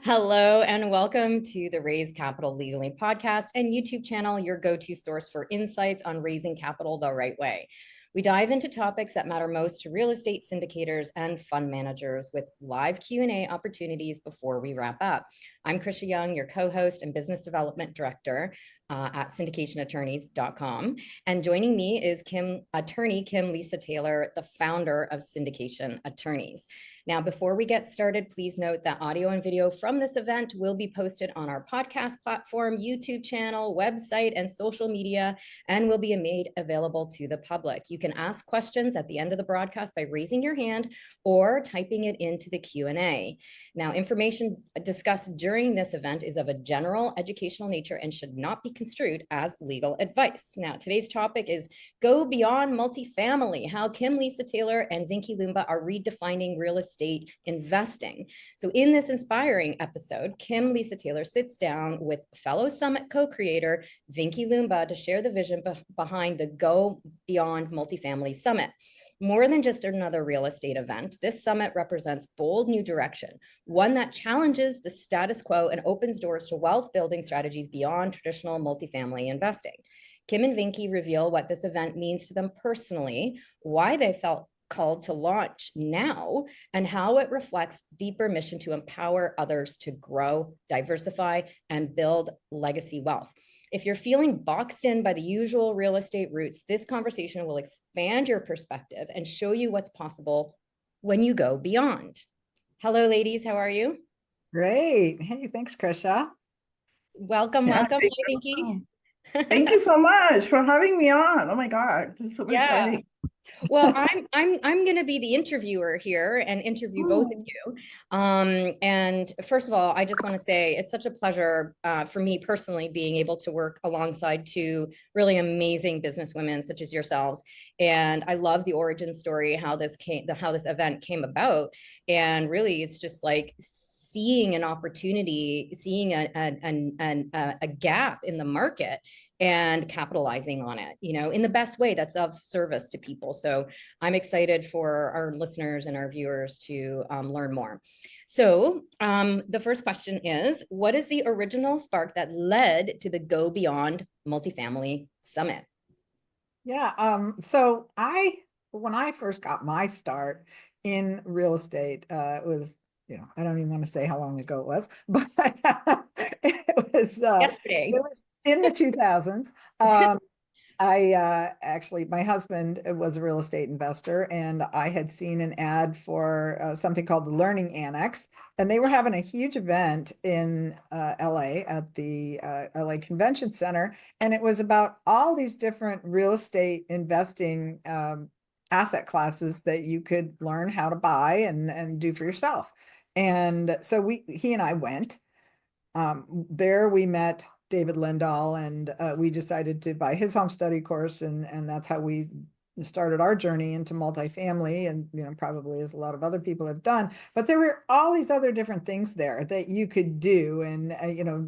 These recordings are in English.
Hello and welcome to the Raise Capital Legally podcast and YouTube channel, your go-to source for insights on raising capital the right way. We dive into topics that matter most to real estate syndicators and fund managers with live Q&A opportunities before we wrap up. I'm Krisha Young, your co-host and business development director at syndicationattorneys.com. And joining me is attorney Kim Lisa Taylor, the founder of Syndication Attorneys. Now, before we get started, please note that audio and video from this event will be posted on our podcast platform, YouTube channel, website, and social media, and will be made available to the public. You can ask questions at the end of the broadcast by raising your hand or typing it into the Q&A. Now, information discussed during this event is of a general educational nature and should not be construed as legal advice. Now, today's topic is Go Beyond Multifamily, how Kim Lisa Taylor and Vinki Loomba are redefining real estate investing. So in this inspiring episode, Kim Lisa Taylor sits down with fellow Summit co-creator Vinki Loomba to share the vision behind the Go Beyond Multifamily Summit. More than just another real estate event, this summit represents bold new direction, one that challenges the status quo and opens doors to wealth building strategies beyond traditional multifamily investing. Kim and Vinki reveal what this event means to them personally, why they felt called to launch now, and how it reflects deeper mission to empower others to grow, diversify, and build legacy wealth. If you're feeling boxed in by the usual real estate routes, this conversation will expand your perspective and show you what's possible when you go beyond. Hello, ladies. How are you? Great. Hey, thanks, Krisha. Welcome. Hi, Vinki. Thank you so much for having me on. Oh my God, this is super exciting. Well, I'm going to be the interviewer here and interview both of you. And first of all, I just want to say it's such a pleasure for me personally being able to work alongside two really amazing businesswomen such as yourselves. And I love the origin story, how this event came about. And really, it's just like seeing an opportunity, seeing a gap in the market and capitalizing on it, in the best way that's of service to people. So I'm excited for our listeners and our viewers to learn more. So the first question is, what is the original spark that led to the Go Beyond Multifamily Summit? Yeah, when I first got my start in real estate, it was, I don't even want to say how long ago it was, but it was yesterday. It was in the 2000s. Actually, my husband was a real estate investor, and I had seen an ad for something called the Learning Annex, and they were having a huge event in LA at the LA Convention Center, and it was about all these different real estate investing asset classes that you could learn how to buy and do for yourself. And so he and I went. There we met David Lindahl, and we decided to buy his home study course, and that's how we started our journey into multifamily, and probably as a lot of other people have done. But there were all these other different things there that you could do, and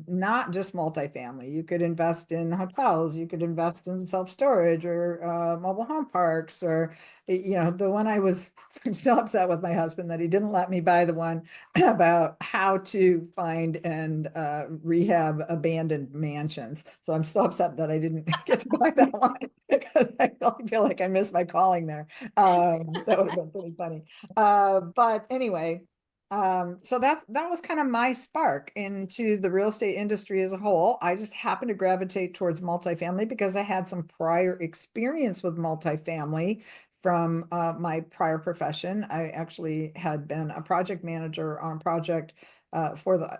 not just multifamily. You could invest in hotels, you could invest in self-storage or mobile home parks, or the one I was still upset with my husband that he didn't let me buy the one about how to find and rehab abandoned mansions. So I'm still upset that I didn't get to buy that one because I really feel like I missed my calling there. That would have been pretty funny. But anyway, so that was kind of my spark into the real estate industry as a whole. I just happened to gravitate towards multifamily because I had some prior experience with multifamily from my prior profession. I actually had been a project manager on a project for the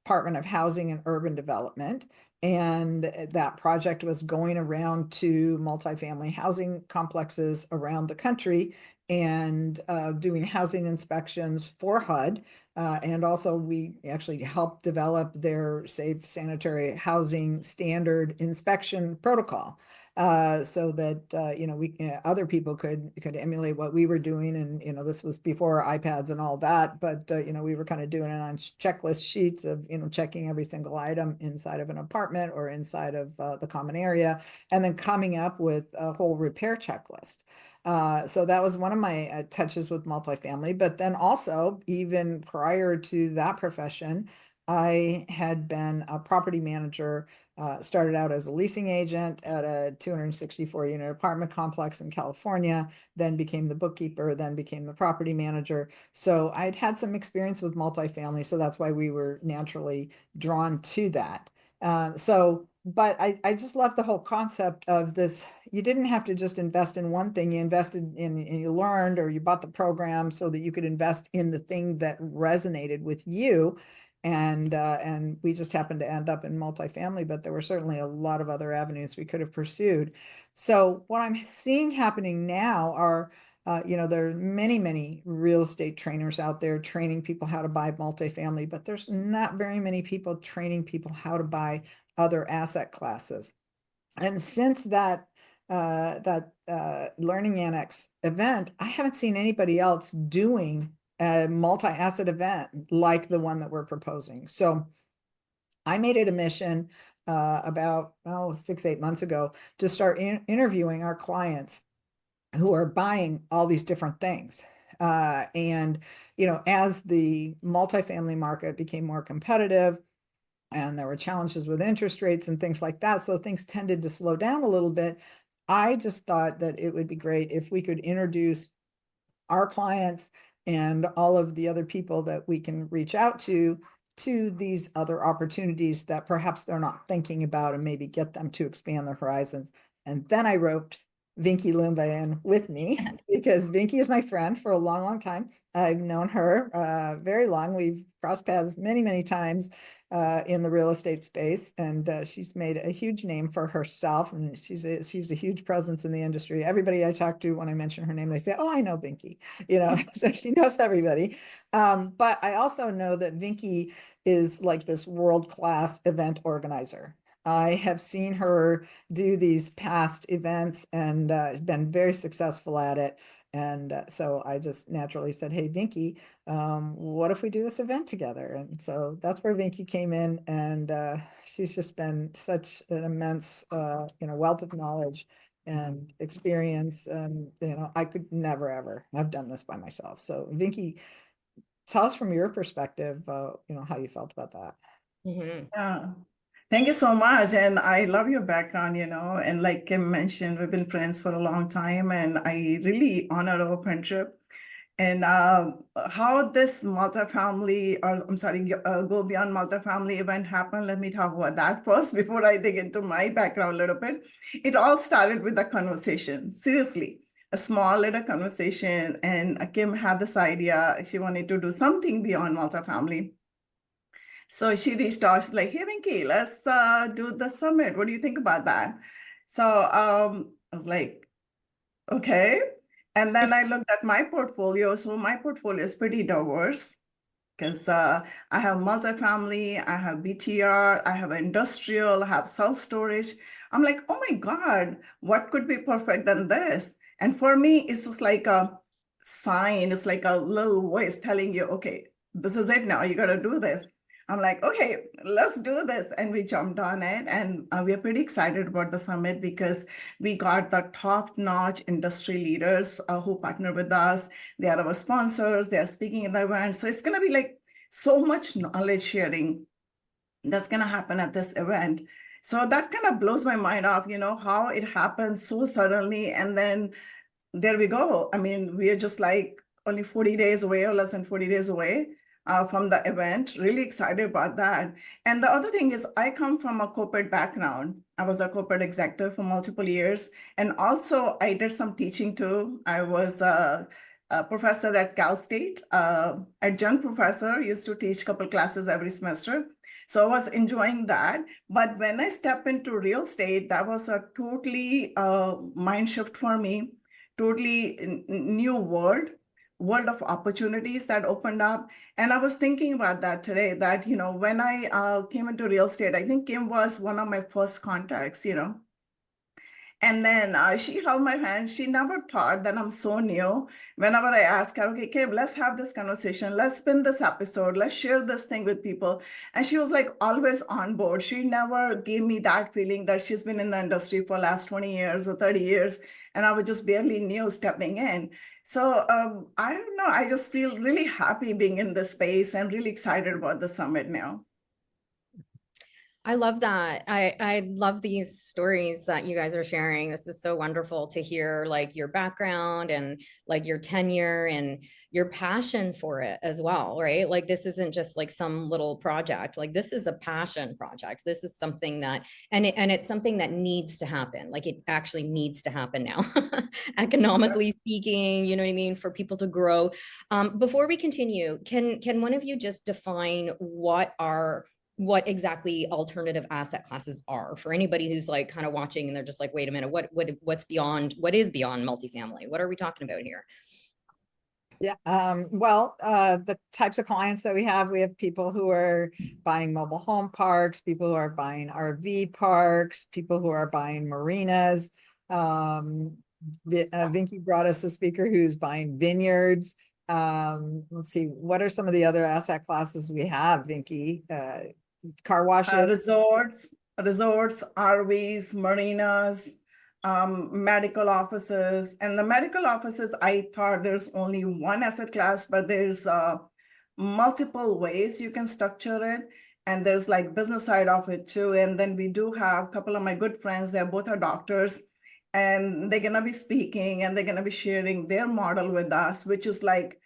Department of Housing and Urban Development. And that project was going around to multifamily housing complexes around the country and doing housing inspections for HUD. And also we actually helped develop their safe sanitary housing standard inspection protocol. So that other people could emulate what we were doing, and this was before iPads and all that, but we were kind of doing it on checklist sheets of checking every single item inside of an apartment or inside of the common area, and then coming up with a whole repair checklist. So that was one of my touches with multifamily. But then also, even prior to that profession, I had been a property manager, started out as a leasing agent at a 264 unit apartment complex in California, then became the bookkeeper, then became the property manager. So I'd had some experience with multifamily. So that's why we were naturally drawn to that. But I just love the whole concept of this. You didn't have to just invest in one thing. You invested in, and you learned, or you bought the program so that you could invest in the thing that resonated with you. And we just happened to end up in multifamily, but there were certainly a lot of other avenues we could have pursued. So what I'm seeing happening now are, there are many, many real estate trainers out there training people how to buy multifamily, but there's not very many people training people how to buy other asset classes. And since that Learning Annex event, I haven't seen anybody else doing a multi-asset event like the one that we're proposing. So I made it a mission about 6-8 months ago to start interviewing our clients who are buying all these different things. And as the multifamily market became more competitive, and there were challenges with interest rates and things like that, so things tended to slow down a little bit. I just thought that it would be great if we could introduce our clients and all of the other people that we can reach out to these other opportunities that perhaps they're not thinking about, and maybe get them to expand their horizons. And then I wrote Vinki Loomba in with me, because Vinki is my friend for a long, long time. I've known her very long. We've crossed paths many, many times in the real estate space, and she's made a huge name for herself, and she's a huge presence in the industry. Everybody I talk to, when I mention her name, they say, "Oh, I know Vinki," so she knows everybody. But I also know that Vinki is like this world-class event organizer. I have seen her do these past events and been very successful at it. And so I just naturally said, "Hey, Vinki, what if we do this event together?" And so that's where Vinki came in, and she's just been such an immense, wealth of knowledge and experience. And I could never ever have done this by myself. So Vinki, tell us from your perspective, how you felt about that. Mhm. Yeah. Thank you so much. And I love your background, and like Kim mentioned, we've been friends for a long time, and I really honor our friendship. And how this multifamily, or I'm sorry, Go Beyond Multifamily event happened, let me talk about that first before I dig into my background a little bit. It all started with a conversation, seriously, a small little conversation. And Kim had this idea. She wanted to do something beyond multifamily. So she reached out, she's like, "Hey, Vinki, let's do the summit. What do you think about that?" So I was like, okay. And then I looked at my portfolio. So my portfolio is pretty diverse, because I have multifamily, I have BTR, I have industrial, I have self-storage. I'm like, oh my God, what could be perfect than this? And for me, it's just like a sign. It's like a little voice telling you, okay, this is it now. You got to do this. I'm like, okay, let's do this. And we jumped on it. And we're pretty excited about the summit, because we got the top-notch industry leaders who partner with us. They are our sponsors. They are speaking in the event. So it's going to be like so much knowledge sharing that's going to happen at this event. So that kind of blows my mind off, how it happened so suddenly. And then there we go. I mean, we are just like only 40 days away, or less than 40 days away from the event. Really excited about that. And the other thing is, I come from a corporate background. I was a corporate executive for multiple years. And also I did some teaching too. I was a professor at Cal State, adjunct professor, used to teach a couple classes every semester. So I was enjoying that. But when I stepped into real estate, that was a totally mind shift for me. Totally new world of opportunities that opened up. And I was thinking about that today, that, when I came into real estate, I think Kim was one of my first contacts, And then she held my hand. She never thought that I'm so new. Whenever I ask her, "Okay, Kim, let's have this conversation. Let's spin this episode. Let's share this thing with people." And she was like always on board. She never gave me that feeling that she's been in the industry for the last 20 years or 30 years and I was just barely new stepping in. So I don't know, I just feel really happy being in this space and really excited about the summit now. I love that. I love these stories that you guys are sharing. This is so wonderful to hear, like your background and like your tenure and your passion for it as well, right? Like this isn't just like some little project. Like this is a passion project. This is something that, and it's something that needs to happen. Like it actually needs to happen now, economically speaking. You know what I mean? For people to grow. Before we continue, can one of you just define what exactly alternative asset classes are for anybody who's like kind of watching and they're just like, wait a minute, what is beyond multifamily? What are we talking about here? Yeah, well, the types of clients that we have people who are buying mobile home parks, people who are buying RV parks, people who are buying marinas. Vinki brought us a speaker who's buying vineyards. Let's see, what are some of the other asset classes we have, Vinki? Car washes. Resorts, RVs, marinas, medical offices. And the medical offices, I thought there's only one asset class, but there's multiple ways you can structure it. And there's like business side of it too. And then we do have a couple of my good friends, they're both are doctors, and they're gonna be speaking and they're gonna be sharing their model with us, which is like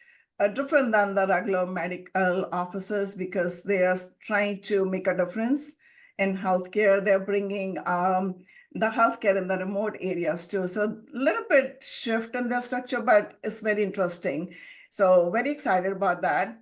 different than the regular medical offices because they are trying to make a difference in healthcare. They're bringing the healthcare in the remote areas too. So a little bit shift in their structure, but it's very interesting. So very excited about that.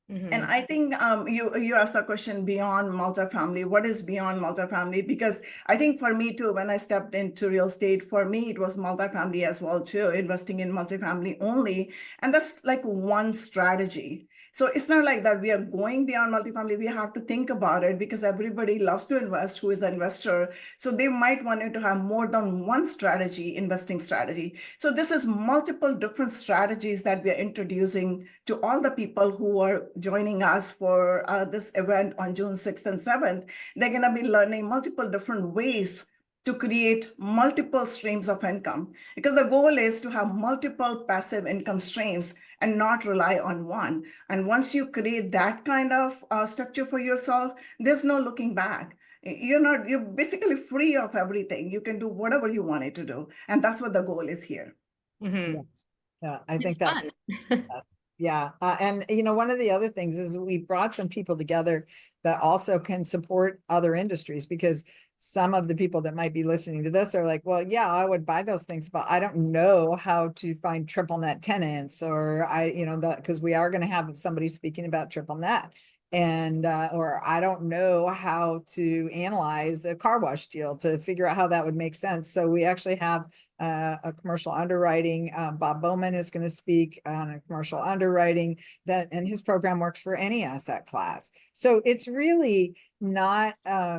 And I think you asked the question beyond multifamily. What is beyond multifamily? Because I think for me too, when I stepped into real estate, for me it was multifamily as well too, investing in multifamily only, and that's like one strategy. So it's not like that we are going beyond multifamily. We have to think about it because everybody loves to invest who is an investor. So they might want to have more than one strategy, investing strategy. So this is multiple different strategies that we are introducing to all the people who are joining us for this event on June 6th and 7th. They're going to be learning multiple different ways to create multiple streams of income, because the goal is to have multiple passive income streams and not rely on one. And once you create that kind of structure for yourself, there's no looking back. You're basically free of everything. You can do whatever you wanted to do. And that's what the goal is here. Mm-hmm. Yeah, I think It's that's fun. yeah. And one of the other things is we brought some people together that also can support other industries, because some of the people that might be listening to this are like, well, yeah, I would buy those things, but I don't know how to find triple net tenants, or because we are going to have somebody speaking about triple net. And or I don't know how to analyze a car wash deal to figure out how that would make sense. So we actually have a commercial underwriting. Bob Bowman is going to speak on a commercial underwriting and his program works for any asset class. So it's really not, I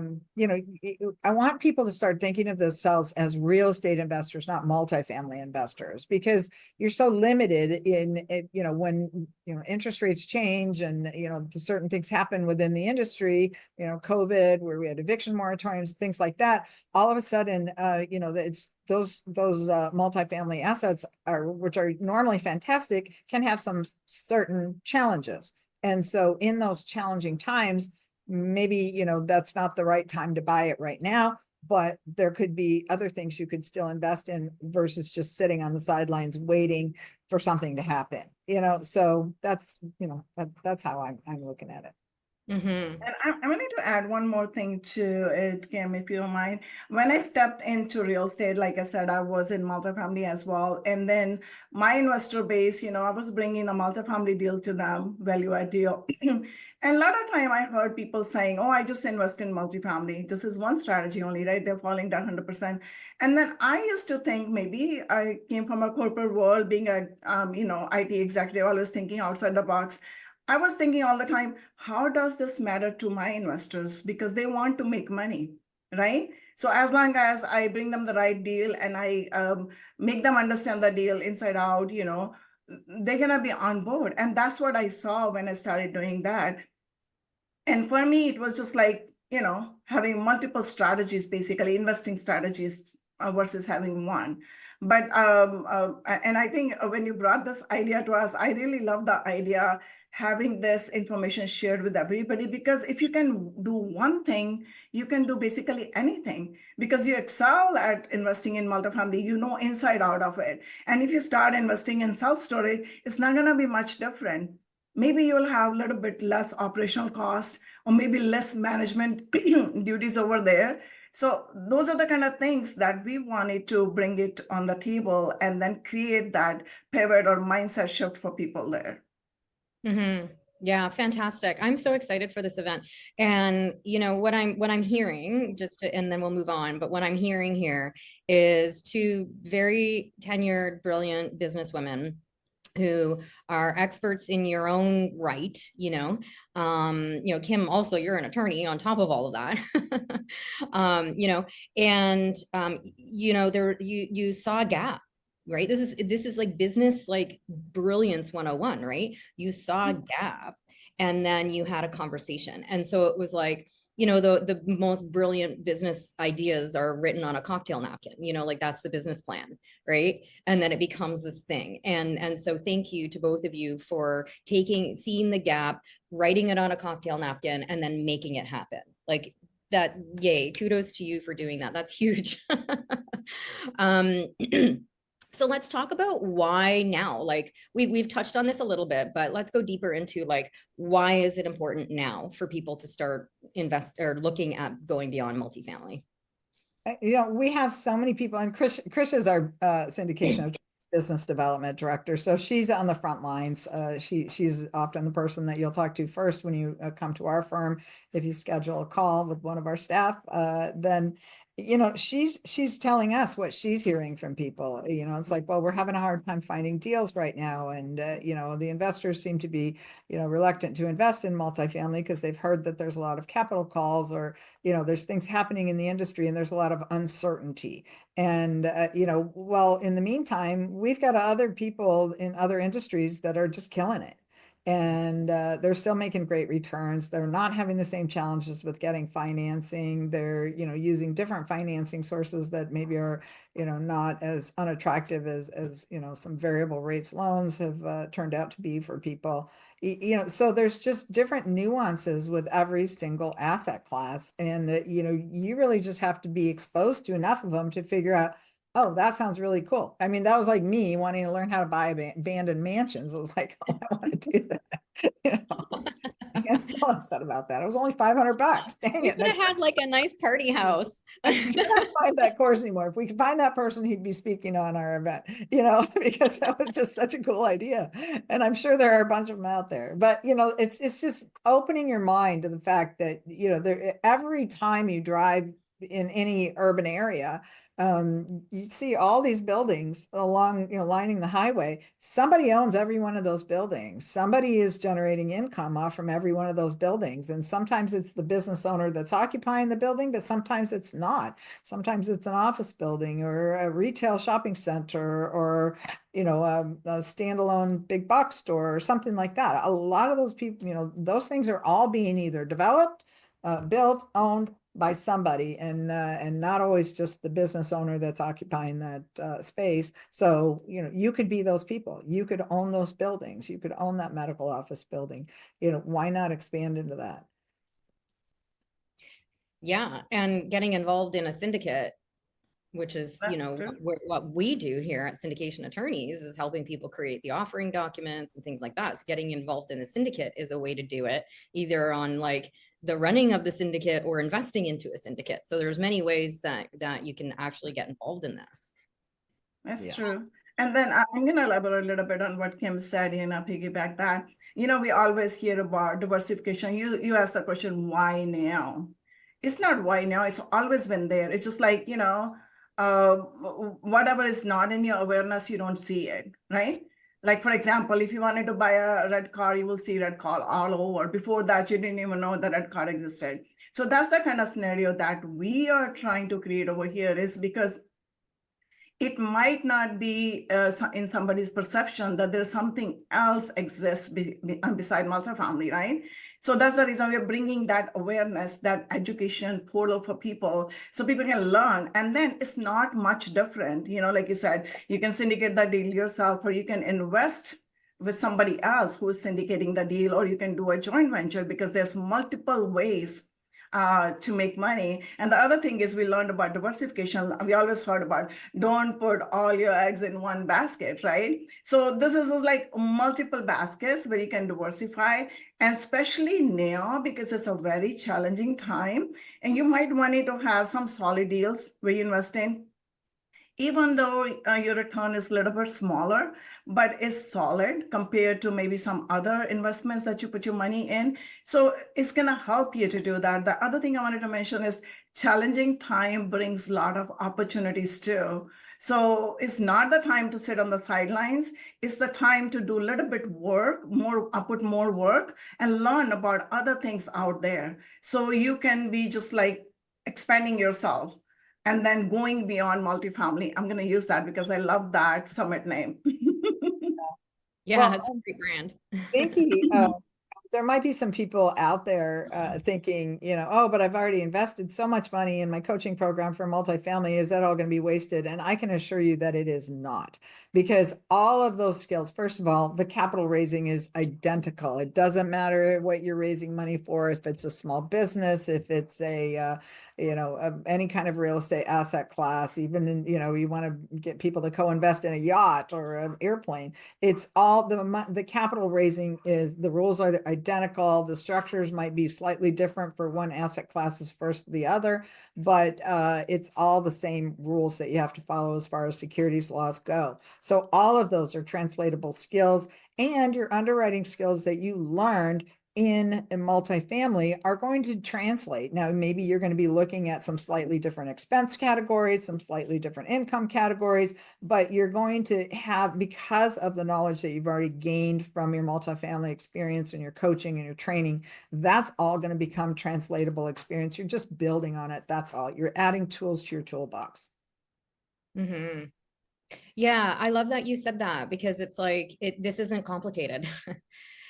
want people to start thinking of themselves as real estate investors, not multifamily investors, because you're so limited in, when, interest rates change and, certain things happen within the industry, COVID, where we had eviction moratoriums, things like that. All of a sudden, it's those multifamily assets which are normally fantastic, can have some certain challenges. And so in those challenging times, maybe, that's not the right time to buy it right now, but there could be other things you could still invest in versus just sitting on the sidelines waiting for something to happen, so that's, that's how I'm looking at it. Mm-hmm. And I'm going to add one more thing to it, Kim, if you don't mind. When I stepped into real estate, like I said, I was in multifamily as well. And then my investor base, I was bringing a multifamily deal to them, value add deal. And a lot of time I heard people saying, oh, I just invest in multifamily. This is one strategy only, right? They're following that 100%. And then I used to think, maybe I came from a corporate world, being a, IT executive, always thinking outside the box. I was thinking all the time, how does this matter to my investors? Because they want to make money, right? So as long as I bring them the right deal and I make them understand the deal inside out, they're going to be on board. And that's what I saw when I started doing that. And for me, it was just like, having multiple strategies, basically investing strategies versus having one. But and I think when you brought this idea to us, I really love the idea having this information shared with everybody, because if you can do one thing, you can do basically anything, because you excel at investing in multifamily, you know inside out of it. And if you start investing in self-storage, it's not going to be much different. Maybe you'll have a little bit less operational cost, or maybe less management duties over there. So those are the kind of things that we wanted to bring it on the table and then create that pivot or mindset shift for people there. Mm-hmm. Yeah, fantastic. I'm so excited for this event. And you know what I'm hearing, and then we'll move on, but what I'm hearing here is two very tenured, brilliant businesswomen who are experts in your own right, Kim, also you're an attorney on top of all of that. There you saw a gap, right? This is like business, like brilliance 101, right? You saw a gap and then you had a conversation. And so it was like, the most brilliant business ideas are written on a cocktail napkin, like that's the business plan, right? And then it becomes this thing. And so thank you to both of you for seeing the gap, writing it on a cocktail napkin, and then making it happen. Like that, yay, kudos to you for doing that. That's huge. So let's talk about why now. Like we've touched on this a little bit, but let's go deeper into like, why is it important now for people to start looking at going beyond multifamily? We have so many people, and Chris is our syndication of business development director. So she's on the front lines. She's often the person that you'll talk to first when you come to our firm. If you schedule a call with one of our staff, then she's telling us what she's hearing from people. It's like, well, we're having a hard time finding deals right now, and the investors seem to be reluctant to invest in multifamily because they've heard that there's a lot of capital calls, or there's things happening in the industry and there's a lot of uncertainty. And well, in the meantime, we've got other people in other industries that are just killing it. And they're still making great returns. They're not having the same challenges with getting financing. They're, using different financing sources that maybe are, not as unattractive as some variable rates loans have turned out to be for people. So there's just different nuances with every single asset class. And, you really just have to be exposed to enough of them to figure out, oh, that sounds really cool. I mean, that was like me wanting to learn how to buy abandoned mansions. I was like, oh, I want to do that. I'm still upset about that. It was only $500. Dang You it. could have had like a nice party house. I cannot find that course anymore. If we could find that person, he'd be speaking on our event, because that was just such a cool idea. And I'm sure there are a bunch of them out there. But, it's just opening your mind to the fact that, every time you drive in any urban area, you see all these buildings along, lining the highway. Somebody owns every one of those buildings. Somebody is generating income off from every one of those buildings. And sometimes it's the business owner that's occupying the building, but sometimes it's not. Sometimes it's an office building or a retail shopping center, or, a standalone big box store or something like that. A lot of those people, those things are all being either developed, built, owned by somebody, and not always just the business owner that's occupying that space. So, you could be those people. You could own those buildings. You could own that medical office building. Why not expand into that? Yeah, and getting involved in a syndicate, which is, what we do here at Syndication Attorneys, is helping people create the offering documents and things like that. So getting involved in a syndicate is a way to do it, either on like the running of the syndicate or investing into a syndicate. So there's many ways that you can actually get involved in this. That's true. And then I'm going to elaborate a little bit on what Kim said, piggyback that. We always hear about diversification. You asked the question, why now? It's not why now. It's always been there. It's just like, whatever is not in your awareness, you don't see it, right? Like, for example, if you wanted to buy a red car, you will see red car all over. Before that, you didn't even know that red car existed. So that's the kind of scenario that we are trying to create over here, is because it might not be in somebody's perception that there's something else exists beside multifamily, right? So that's the reason we're bringing that awareness, that education portal for people so people can learn. And then it's not much different. Like you said, you can syndicate the deal yourself, or you can invest with somebody else who is syndicating the deal, or you can do a joint venture, because there's multiple ways to make money. And the other thing is, we learned about diversification. We always heard about don't put all your eggs in one basket, right? So this is like multiple baskets where you can diversify, and especially now, because it's a very challenging time, and you might want to have some solid deals where you invest in, even though your return is a little bit smaller, but it's solid compared to maybe some other investments that you put your money in. So it's going to help you to do that. The other thing I wanted to mention is challenging time brings a lot of opportunities too. So it's not the time to sit on the sidelines. It's the time to do a little bit work, put more work, and learn about other things out there. So you can be just like expanding yourself. And then going beyond multifamily. I'm going to use that because I love that summit name. Yeah, Well, it's a great brand. Vinki, there might be some people out there thinking, oh, but I've already invested so much money in my coaching program for multifamily. Is that all going to be wasted? And I can assure you that it is not, because all of those skills, first of all, the capital raising is identical. It doesn't matter what you're raising money for, if it's a small business, if it's any kind of real estate asset class, even in, you want to get people to co-invest in a yacht or an airplane. It's all the capital raising the rules are identical. The structures might be slightly different for one asset classes versus the other, but it's all the same rules that you have to follow as far as securities laws go. So all of those are translatable skills, and your underwriting skills that you learned in multifamily are going to translate. Now, maybe you're going to be looking at some slightly different expense categories, some slightly different income categories, but you're going to have, because of the knowledge that you've already gained from your multifamily experience and your coaching and your training, that's all going to become translatable experience. You're just building on it. That's all. You're adding tools to your toolbox. Mm-hmm. Yeah, I love that you said that, because it's like, this isn't complicated.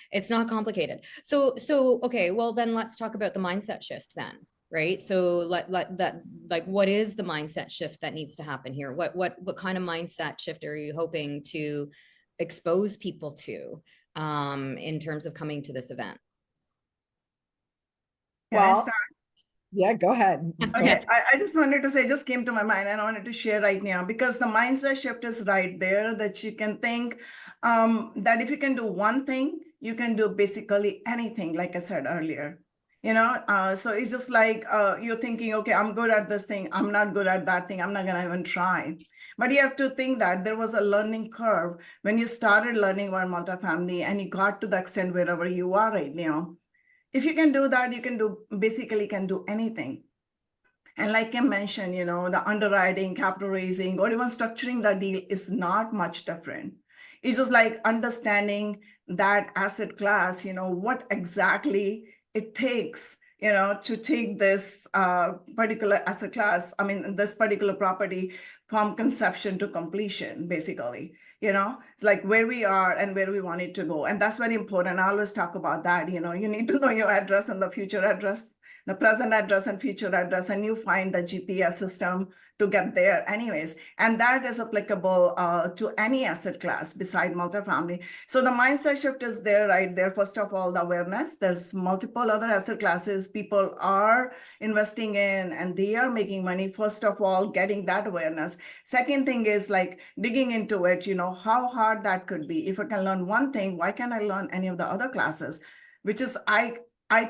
It's not complicated. So okay, well then let's talk about the mindset shift then, right? So let that, like, what is the mindset shift that needs to happen here? What kind of mindset shift are you hoping to expose people to in terms of coming to this event? Well, yeah, go ahead. Okay, I just wanted to say, just came to my mind, and I wanted to share right now, because the mindset shift is right there, that you can think that if you can do one thing, you can do basically anything, like I said earlier. So it's just like you're thinking, okay, I'm good at this thing, I'm not good at that thing, I'm not gonna even try. But you have to think that there was a learning curve when you started learning about multifamily, and you got to the extent wherever you are right now. If you can do that, you can do anything. And like I mentioned, the underwriting, capital raising, or even structuring the deal is not much different. It's just like understanding that asset class, what exactly it takes, to take this particular asset class, this particular property from conception to completion, basically. It's like where we are and where we want it to go. And that's very important. I always talk about that. You need to know your address and the future address, the present address and future address, and you find the GPS system to get there anyways. And that is applicable to any asset class beside multifamily. So the mindset shift is there, right there. First of all, the awareness. There's multiple other asset classes people are investing in, and they are making money. First of all, getting that awareness. Second thing is like digging into it, how hard that could be. If I can learn one thing, why can't I learn any of the other classes? Which is, I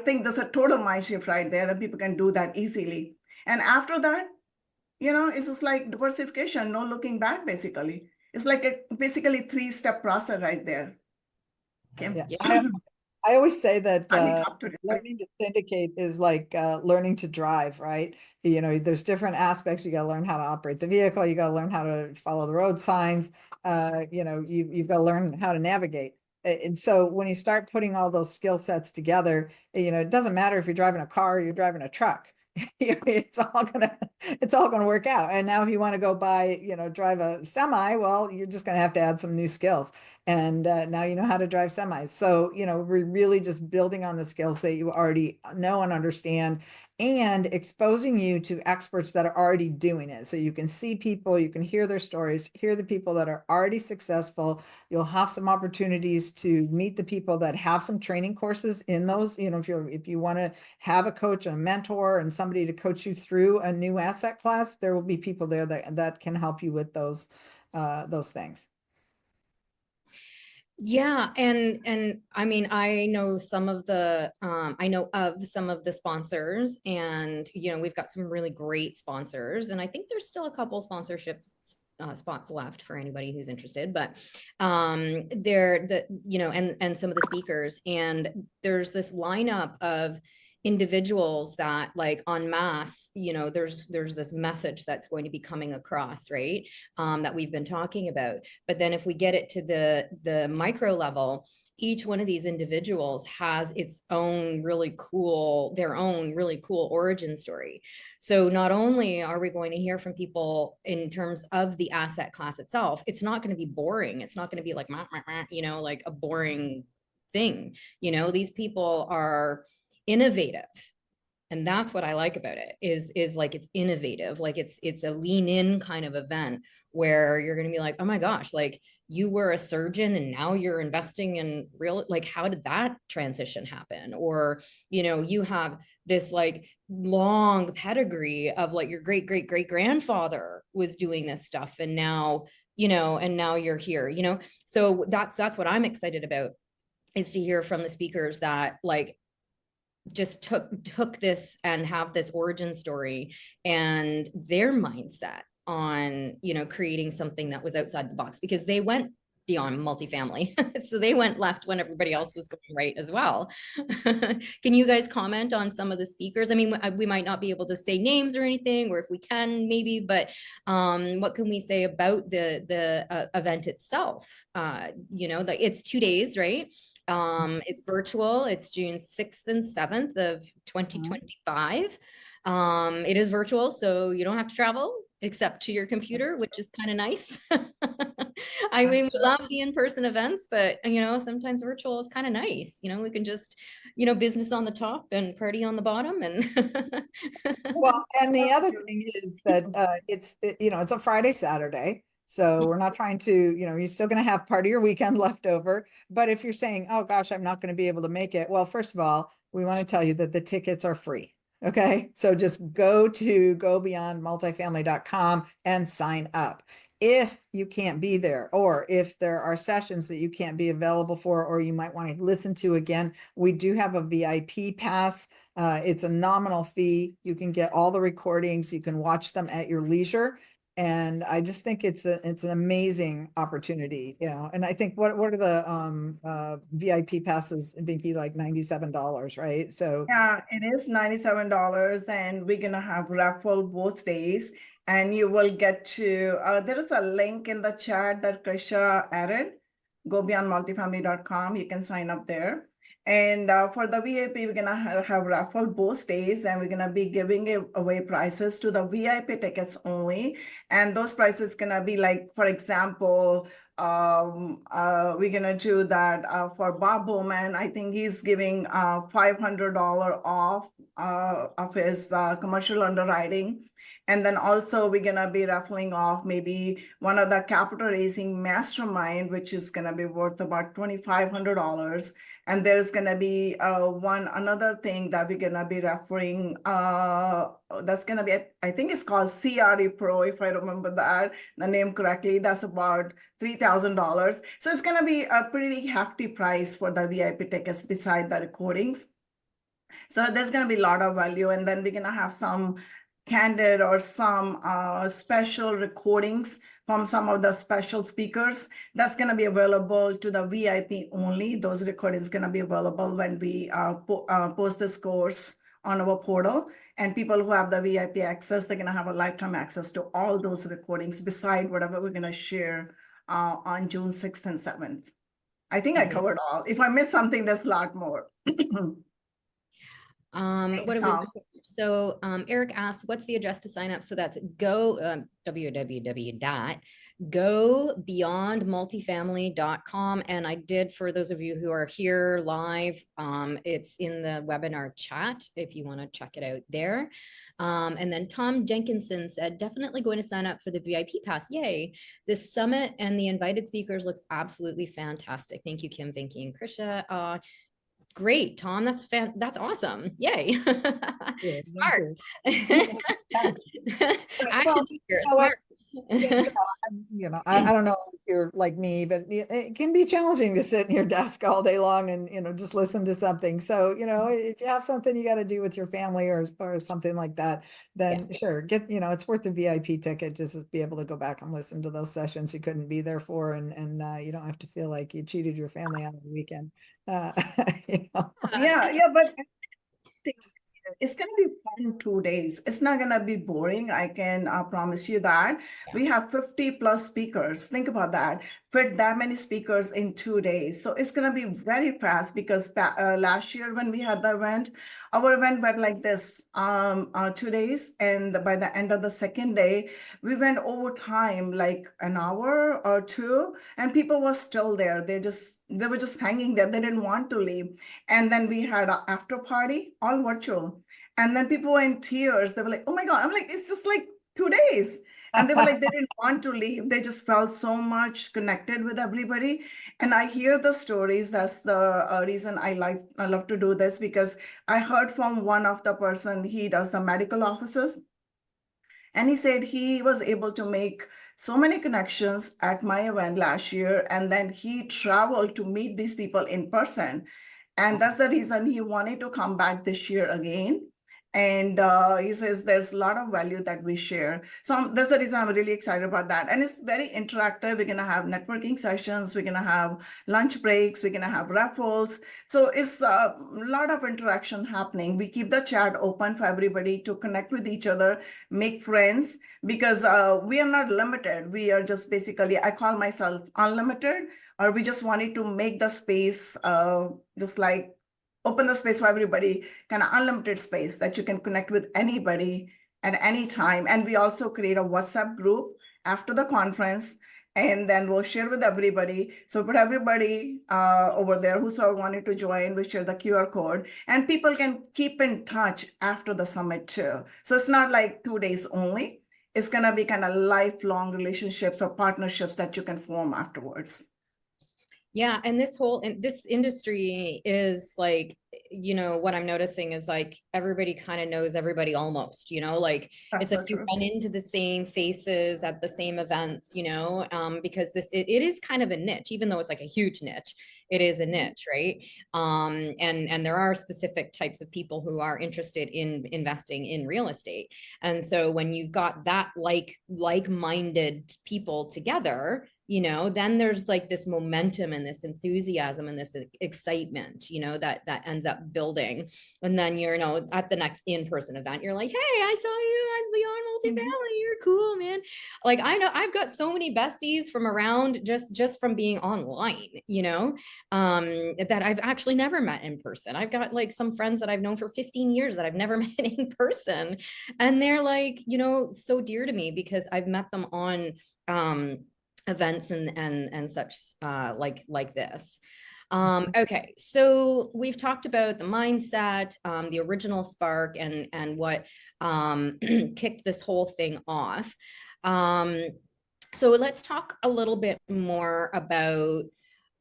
think there's a total mind shift right there, and people can do that easily. And after that, it's just like diversification, no looking back, basically. It's like a basically 3-step process right there. Kim? Yeah. I always say that Helicopter. learning to syndicate is like learning to drive, right? There's different aspects. You got to learn how to operate the vehicle. You got to learn how to follow the road signs. You've got to learn how to navigate. And so when you start putting all those skill sets together, it doesn't matter if you're driving a car or you're driving a truck. It's all gonna work out. And now if you want to go buy, drive a semi, well, you're just gonna have to add some new skills. and now you know how to drive semis. So, we're really just building on the skills that you already know and understand, and exposing you to experts that are already doing it. So you can see people, you can hear their stories, hear the people that are already successful. You'll have some opportunities to meet the people that have some training courses in those. If you want to have a coach and a mentor and somebody to coach you through a new asset class, there will be people there that can help you with those things. Yeah, and I mean, I know of some of the sponsors, and we've got some really great sponsors, and I think there's still a couple sponsorship spots left for anybody who's interested. But they're and some of the speakers, and there's this lineup of individuals that, like, en masse, there's this message that's going to be coming across, right? That we've been talking about. But then if we get it to the micro level, each one of these individuals has their own really cool origin story. So not only are we going to hear from people in terms of the asset class itself, it's not going to be boring. It's not going to be like, like a boring thing. These people are innovative. And that's what I like about it, is like, it's innovative. Like it's a lean in kind of event where you're going to be like, oh my gosh, like, you were a surgeon and now you're investing in real, like, how did that transition happen? Or, you have this like long pedigree of, like, your great great great grandfather was doing this stuff, and now, you're here, So that's what I'm excited about, is to hear from the speakers that, like, just took this and have this origin story and their mindset on, creating something that was outside the box, because they went beyond multifamily. So they went left when everybody else was going right as well. Can you guys comment on some of the speakers? I mean, we might not be able to say names or anything, or if we can, maybe, but what can we say about the event itself? It's 2 days, right? It's virtual. It's June 6th and 7th of 2025. It is virtual, so you don't have to travel except to your computer, which is kind of nice. I mean, we love the in-person events, but sometimes virtual is kind of nice. We can just, business on the top and party on the bottom. And well, and the other thing is that it's a Friday, Saturday. So we're not trying to, you're still going to have part of your weekend left over. But if you're saying, oh gosh, I'm not going to be able to make it. Well, first of all, we want to tell you that the tickets are free. Okay. So just go to gobeyondmultifamily.com and sign up. If you can't be there, or if there are sessions that you can't be available for, or you might want to listen to again, we do have a VIP pass. It's a nominal fee. You can get all the recordings. You can watch them at your leisure. And I just think it's an amazing opportunity, And I think what are the VIP passes, Vinki, like $97, right? So yeah, it is $97, and we're gonna have raffle both days, and you will get to. There is a link in the chat that Krisha added, gobeyondmultifamily.com. You can sign up there. And for the VIP, we're gonna have raffle both days, and we're gonna be giving away prizes to the VIP tickets only. And those prizes gonna be like, for example, we're gonna do that for Bob Bowman. I think he's giving $500 off of his commercial underwriting. And then also we're gonna be raffling off maybe one of the capital raising mastermind, which is gonna be worth about $2,500. And there's gonna be another thing that we're gonna be referring. That's gonna be, I think it's called CRE Pro, if I remember the name correctly. That's about $3,000. So it's gonna be a pretty hefty price for the VIP tickets beside the recordings. So there's gonna be a lot of value, and then we're gonna have some candid or some special recordings from some of the special speakers. That's going to be available to the VIP only. Those recordings going to be available when we post this course on our portal. And people who have the VIP access, they're going to have a lifetime access to all those recordings beside whatever we're going to share on June 6th and 7th. I think I covered all. If I missed something, there's a lot more. So Eric asked, what's the address to sign up? So that's go www.gobeyondmultifamily.com gobeyondmultifamily.com. And I did, for those of you who are here live, it's in the webinar chat if you want to check it out there. And then Tom Jenkinson said, definitely going to sign up for the VIP pass. Yay. This summit and the invited speakers looks absolutely fantastic. Thank you, Kim, Vinki, and Krisha. Great, Tom. That's awesome. Yay. Yeah, Smart. well, Action taker, you know what? smart. I don't know if you're like me, but it can be challenging to sit in your desk all day long and, just listen to something. So, if you have something you got to do with your family or something like that, then sure, it's worth the VIP ticket just to be able to go back and listen to those sessions you couldn't be there for. And you don't have to feel like you cheated your family on the weekend. Yeah, but it's going to be fun 2 days. It's not going to be boring. I can promise you that. Yeah. We have 50 plus speakers. Think about that. Fit that many speakers in 2 days. So it's going to be very fast because last year when we had the event, our event went like this, 2 days. And by the end of the second day, we went over time, like an hour or two, and people were still there. They were just hanging there. They didn't want to leave. And then we had an after party, all virtual. And then people were in tears. They were like, oh my God. I'm like, it's just like 2 days. And they were like, they didn't want to leave. They just felt so much connected with everybody. And I hear the stories. That's the reason I love to do this, because I heard from one of the person, he does the medical offices. And he said he was able to make so many connections at my event last year. And then he traveled to meet these people in person. And that's the reason he wanted to come back this year again. And he says there's a lot of value that we share. So that's the reason I'm really excited about that. And it's very interactive. We're going to have networking sessions. We're going to have lunch breaks. We're going to have raffles. So it's a lot of interaction happening. We keep the chat open for everybody to connect with each other, make friends, because we are not limited. We are just basically, I call myself unlimited, or we just wanted to make the space just like open the space for everybody, kind of unlimited space that you can connect with anybody at any time. And we also create a WhatsApp group after the conference, and then we'll share with everybody. So for everybody over there who's wanted to join, we share the QR code, and people can keep in touch after the summit too. So it's not like 2 days only. It's going to be kind of lifelong relationships or partnerships that you can form afterwards. Yeah, and this industry is like, what I'm noticing is like everybody kind of knows everybody almost, like That's it's like you run into the same faces at the same events, because it is kind of a niche, even though it's like a huge niche, it is a niche, right? And there are specific types of people who are interested in investing in real estate. And so when you've got that like-minded people together, then there's like this momentum and this enthusiasm and this excitement, that ends up building. And then you're, at the next in-person event, you're like, hey, I saw you at Beyond Multifamily. You're cool, man. Like, I know I've got so many besties from around just from being online, that I've actually never met in person. I've got like some friends that I've known for 15 years that I've never met in person. And they're like, so dear to me because I've met them on, events and such like this. Okay, so we've talked about the mindset, the original spark, and what kicked this whole thing off. So let's talk a little bit more about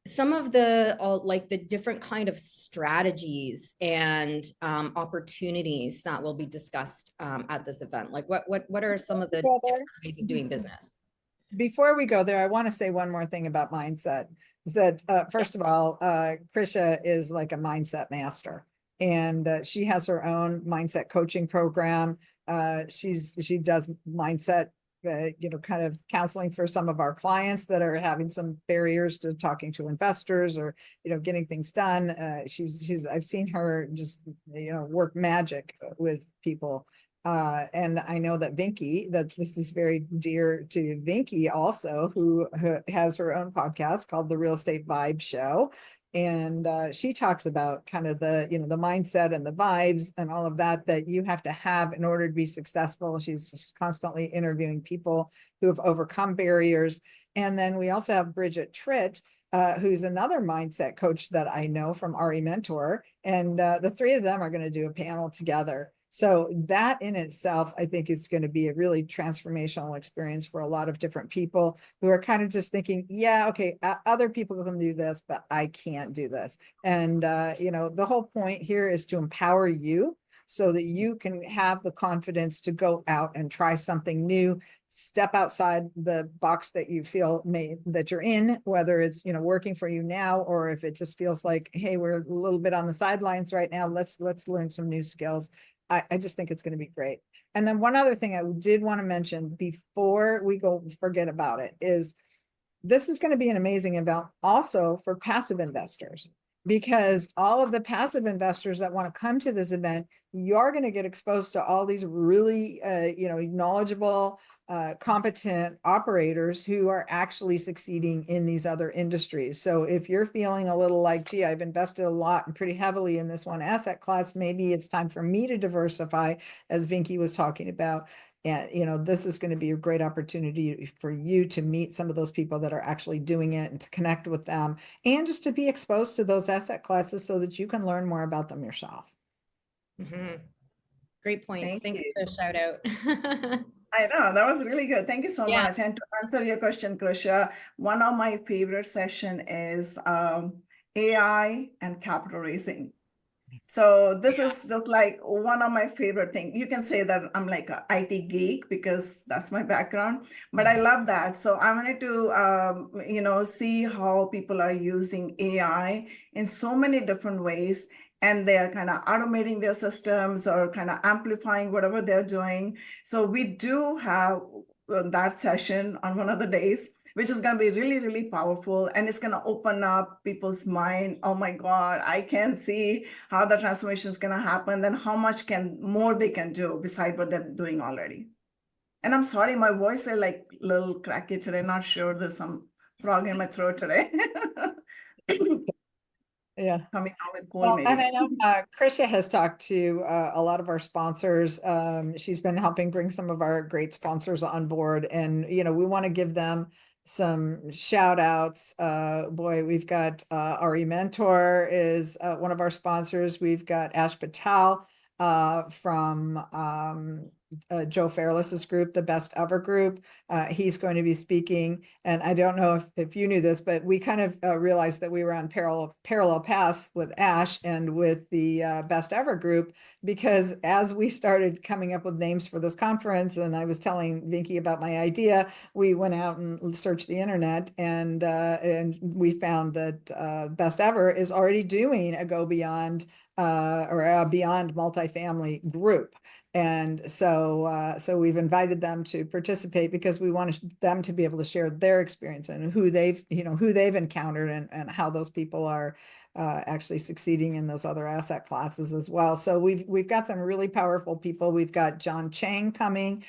some of the different kind of strategies and opportunities that will be discussed at this event. Like what are some of the different ways of doing business? Before we go there, I want to say one more thing about mindset. Is that first of all, Krisha is like a mindset master, and she has her own mindset coaching program. She does mindset, kind of counseling for some of our clients that are having some barriers to talking to investors or getting things done. I've seen her just work magic with people. And I know that this is very dear to Vinki also, who has her own podcast called The Real Estate Vibe Show. And she talks about kind of the, the mindset and the vibes and all of that that you have to have in order to be successful. She's constantly interviewing people who have overcome barriers. And then we also have Bridget Tritt, who's another mindset coach that I know from RE Mentor. And the three of them are going to do a panel together. So that in itself, I think is going to be a really transformational experience for a lot of different people who are kind of just thinking, yeah, okay, other people can do this, but I can't do this. And, the whole point here is to empower you so that you can have the confidence to go out and try something new, step outside the box that you feel that you're in, whether it's, working for you now, or if it just feels like, hey, we're a little bit on the sidelines right now, let's learn some new skills. I just think it's going to be great. And then one other thing I did want to mention before we go forget about it is this is going to be an amazing event also for passive investors, because all of the passive investors that want to come to this event, you're going to get exposed to all these really, knowledgeable, competent operators who are actually succeeding in these other industries. So if you're feeling a little like, gee, I've invested a lot and pretty heavily in this one asset class, maybe it's time for me to diversify, as Vinki was talking about. And, this is going to be a great opportunity for you to meet some of those people that are actually doing it and to connect with them and just to be exposed to those asset classes so that you can learn more about them yourself. Great points. Thanks for the shout out. I know, that was really good. Thank you so Yeah. much. And to answer your question, Krisha, one of my favorite session is AI and capital raising. So this is just like one of my favorite things. You can say that I'm like a IT geek because that's my background, but I love that. So I wanted to, see how people are using AI in so many different ways, and they're kind of automating their systems or kind of amplifying whatever they're doing. So we do have that session on one of the days, which is going to be really, really powerful. And it's going to open up people's mind. Oh my God, I can see how the transformation is going to happen, then how much more they can do beside what they're doing already. And I'm sorry, my voice is like a little cracky today. Not sure, there's some frog in my throat today. Yeah. Coming out with cold, Well, maybe. and I know Krisha has talked to a lot of our sponsors. She's been helping bring some of our great sponsors on board, and we want to give them some shout outs. Boy, we've got RE Mentor is one of our sponsors. We've got Ash Patel from Joe Fairless's group, the Best Ever group. He's going to be speaking. And I don't know if you knew this, but we kind of realized that we were on parallel paths with Ash and with the Best Ever group, because as we started coming up with names for this conference, and I was telling Vinki about my idea, we went out and searched the internet, and we found that Best Ever is already doing a Go Beyond or a Beyond Multifamily group. And so we've invited them to participate because we want them to be able to share their experience and who they've encountered and how those people are actually succeeding in those other asset classes as well. So we've got some really powerful people. We've got John Chang coming.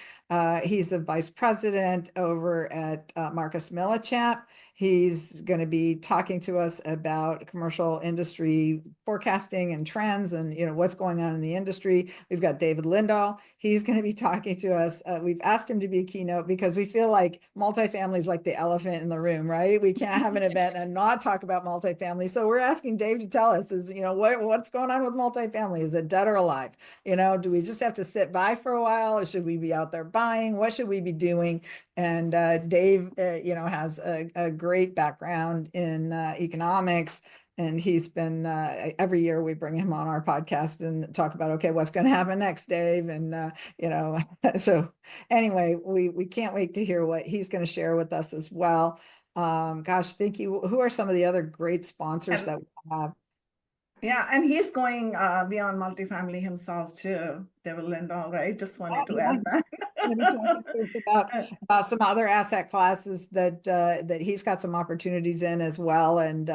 He's the vice president over at Marcus Millichap. He's going to be talking to us about commercial industry forecasting and trends and what's going on in the industry. We've got David Lindahl. He's going to be talking to us. We've asked him to be a keynote because we feel like multifamily is like the elephant in the room, right? We can't have an event and not talk about multifamily. So we're asking Dave to tell us what's going on with multifamily? Is it dead or alive? Do we just have to sit by for a while, or should we be out there buying? What should we be doing? And Dave, has a great background in economics. And he's been, every year we bring him on our podcast and talk about, okay, what's going to happen next, Dave? And, so anyway, we can't wait to hear what he's going to share with us as well. Gosh, Vinki, who are some of the other great sponsors that we have? Yeah, and he's going beyond multifamily himself too, David Lindahl, right? Just wanted to add that. Going to be talking to us about some other asset classes that he's got some opportunities in as well, and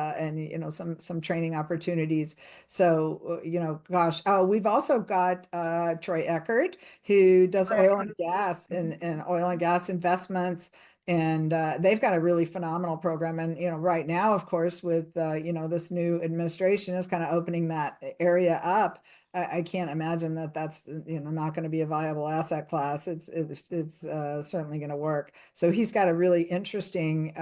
some training opportunities. So gosh, we've also got Troy Eckert, who does oil and gas and oil and gas investments. And they've got a really phenomenal program. And, right now, of course, with, this new administration is kind of opening that area up. I can't imagine that that's, not going to be a viable asset class. It's certainly going to work. So he's got a really interesting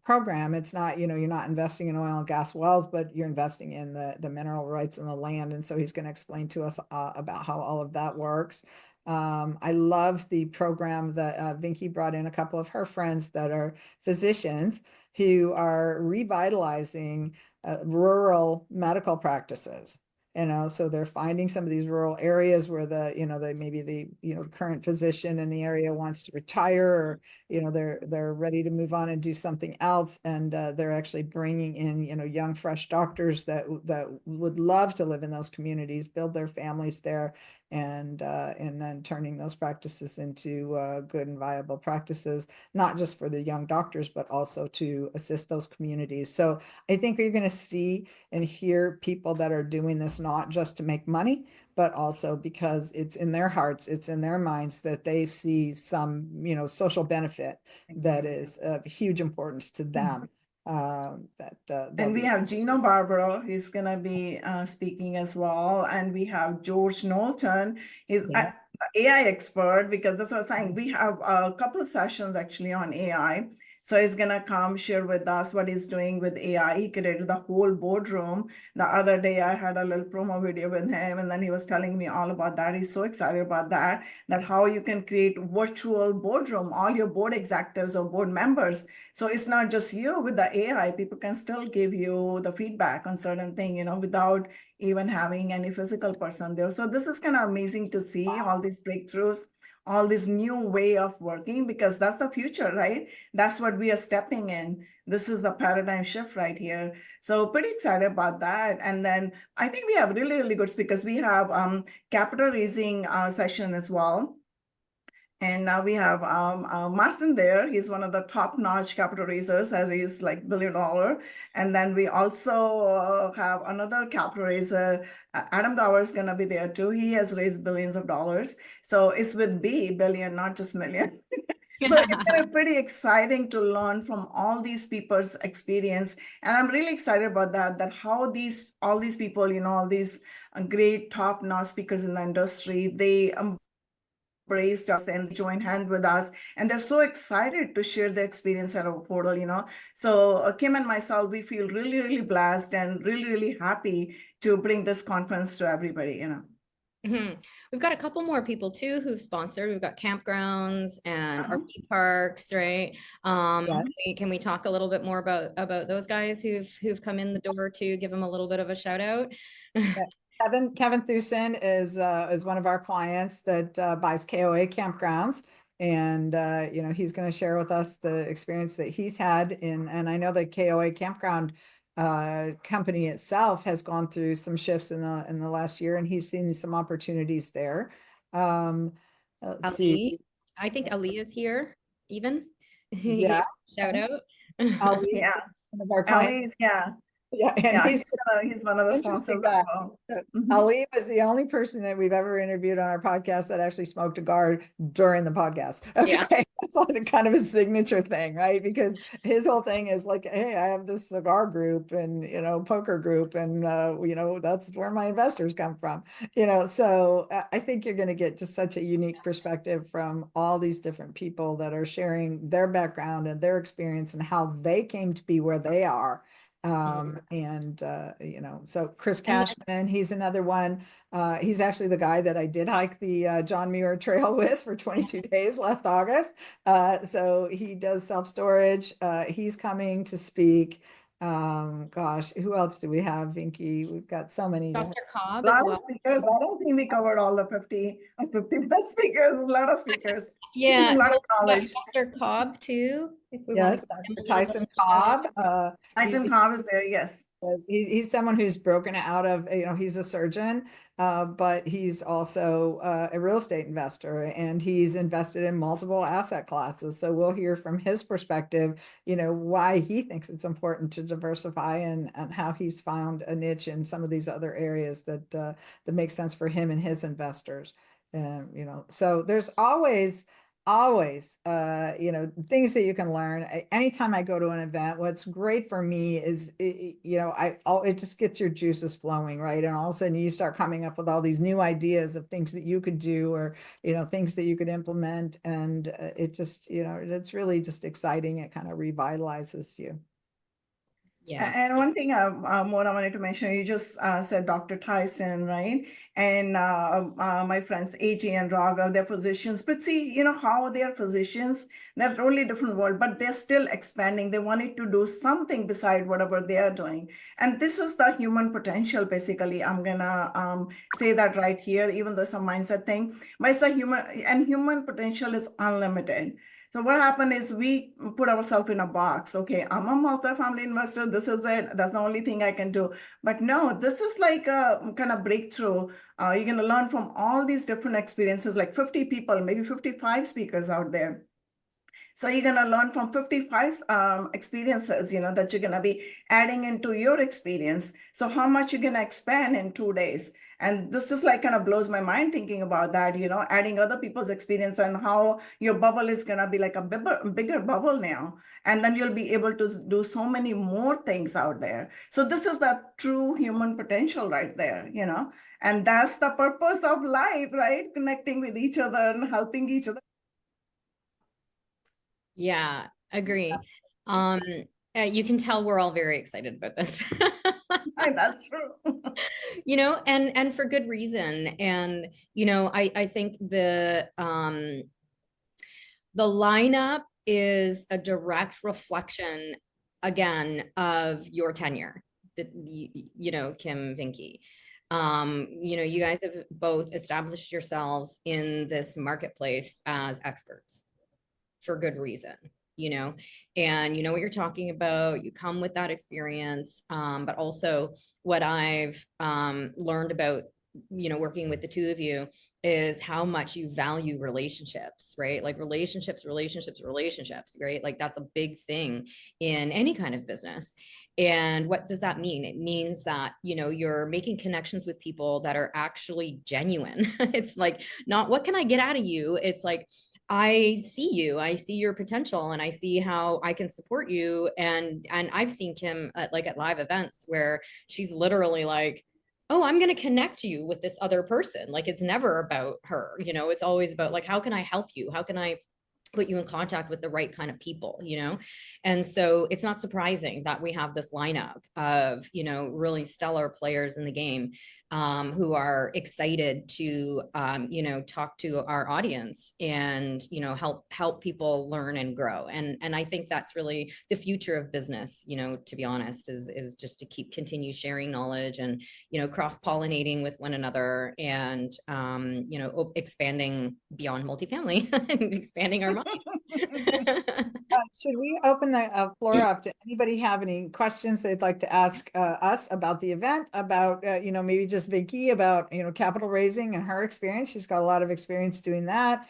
program. It's not, you're not investing in oil and gas wells, but you're investing in the mineral rights and the land. And so he's going to explain to us about how all of that works. I love the program that Vinki brought in a couple of her friends that are physicians who are revitalizing rural medical practices. So they're finding some of these rural areas where maybe the current physician in the area wants to retire, or they're ready to move on and do something else, and they're actually bringing in young fresh doctors that would love to live in those communities, build their families there, and then turning those practices into good and viable practices, not just for the young doctors, but also to assist those communities. So I think you're going to see and hear people that are doing this not just to make money, but also because it's in their hearts, it's in their minds that they see some, social benefit that is of huge importance to them. And we have Gino Barbaro, he's going to be speaking as well. And we have George Knowlton, he's an AI expert, because that's what I was saying. We have a couple of sessions actually on AI. So he's going to come share with us what he's doing with AI. He created the whole boardroom. The other day, I had a little promo video with him, and then he was telling me all about that. He's so excited about that how you can create virtual boardroom, all your board executives or board members. So it's not just you with the AI, people can still give you the feedback on certain thing, without even having any physical person there. So this is kind of amazing to see all these breakthroughs, all this new way of working, because that's the future, right? That's what we are stepping in. This is a paradigm shift right here. So pretty excited about that. And then I think we have really, really good speakers. We have capital raising session as well. And now we have Marcin there. He's one of the top-notch capital raisers, that is like $1 billion. And then we also have another capital raiser. Adam Gower is going to be there too. He has raised billions of dollars. So it's with billion, not just million. So it's going to be pretty exciting to learn from all these people's experience. And I'm really excited about that how all these people, all these great top-notch speakers in the industry, they embraced us and joined hand with us, and they're so excited to share their experience at our portal. So Kim and myself, we feel really, really blessed and really, really happy to bring this conference to everybody. We've got a couple more people too who've sponsored. We've got campgrounds and RV parks, right? Can we talk a little bit more about those guys who've come in the door to give them a little bit of a shout out? Kevin Thusen is one of our clients that buys KOA campgrounds, and he's going to share with us the experience that he's had and I know the KOA campground company itself has gone through some shifts in the last year, and he's seen some opportunities there. Let's see. I think Ali is here even. Yeah. Shout out. Ali, yeah. One of our clients. Yeah, and he's one of the sponsors as well. Ali was the only person that we've ever interviewed on our podcast that actually smoked a cigar during the podcast. Okay, yeah. That's like kind of a signature thing, right? Because his whole thing is like, hey, I have this cigar group and poker group, and that's where my investors come from. So I think you're going to get just such a unique perspective from all these different people that are sharing their background and their experience and how they came to be where they are. So Chris Cashman, he's another one. He's actually the guy that I did hike the John Muir Trail with for 22 days last August. So he does self-storage. He's coming to speak. Gosh, who else do we have, Vinki? We've got so many. Dr. Cobb as well. Speakers. I don't think we covered all the 50 plus speakers, a lot of speakers. Yeah, a lot of knowledge. Dr. Cobb too. Yes, Dr. Tyson Cobb. Tyson Cobb is there, yes. He's someone who's broken out of, he's a surgeon, but he's also a real estate investor, and he's invested in multiple asset classes. So we'll hear from his perspective, why he thinks it's important to diversify and how he's found a niche in some of these other areas that make sense for him and his investors. So there's always always, things that you can learn. Anytime I go to an event, what's great for me is, it just gets your juices flowing, right? And all of a sudden you start coming up with all these new ideas of things that you could do, or, things that you could implement. And it just, it's really just exciting. It kind of revitalizes you. Yeah. And one thing more I wanted to mention, you just said Dr. Tyson, right? And my friends AJ and Raghav, they're physicians. But see, how they are physicians, they're totally different world, but they're still expanding. They wanted to do something beside whatever they are doing. And this is the human potential, basically. I'm gonna say that right here, even though it's a mindset thing. But it's a human potential is unlimited. So what happened is we put ourselves in a box. Okay, I'm a multifamily investor. This is it. That's the only thing I can do. But no, this is like a kind of breakthrough. You're going to learn from all these different experiences, like 50 people, maybe 55 speakers out there. So you're going to learn from 55 experiences, that you're going to be adding into your experience. So how much you're going to expand in 2 days. And this is like kind of blows my mind thinking about that, adding other people's experience and how your bubble is going to be like a bigger bubble now. And then you'll be able to do so many more things out there. So this is the true human potential right there, and that's the purpose of life, right? Connecting with each other and helping each other. Yeah, agree. You can tell we're all very excited about this. That's true. And for good reason. And I think the lineup is a direct reflection, again, of your tenure, that Kim, Vinki. You guys have both established yourselves in this marketplace as experts for good reason, and you know what you're talking about. You come with that experience, but also what I've learned about working with the two of you is how much you value relationships, right? Like relationships, right? Like that's a big thing in any kind of business. And what does that mean? It means that you're making connections with people that are actually genuine. It's like, not what can I get out of you, it's like, I see you, I see your potential, and I see how I can support you. And I've seen Kim at live events where she's literally like, oh, I'm going to connect you with this other person. Like, it's never about her, it's always about like, how can I help you? How can I put you in contact with the right kind of people, And so it's not surprising that we have this lineup of, really stellar players in the game, who are excited to, talk to our audience and, help people learn and grow. And I think that's really the future of business, to be honest, is just to continue sharing knowledge and, cross-pollinating with one another and, expanding beyond multifamily and expanding our Should we open the floor up to anybody have any questions they'd like to ask us about the event, about, maybe just Vinki, about, capital raising and her experience? She's got a lot of experience doing that.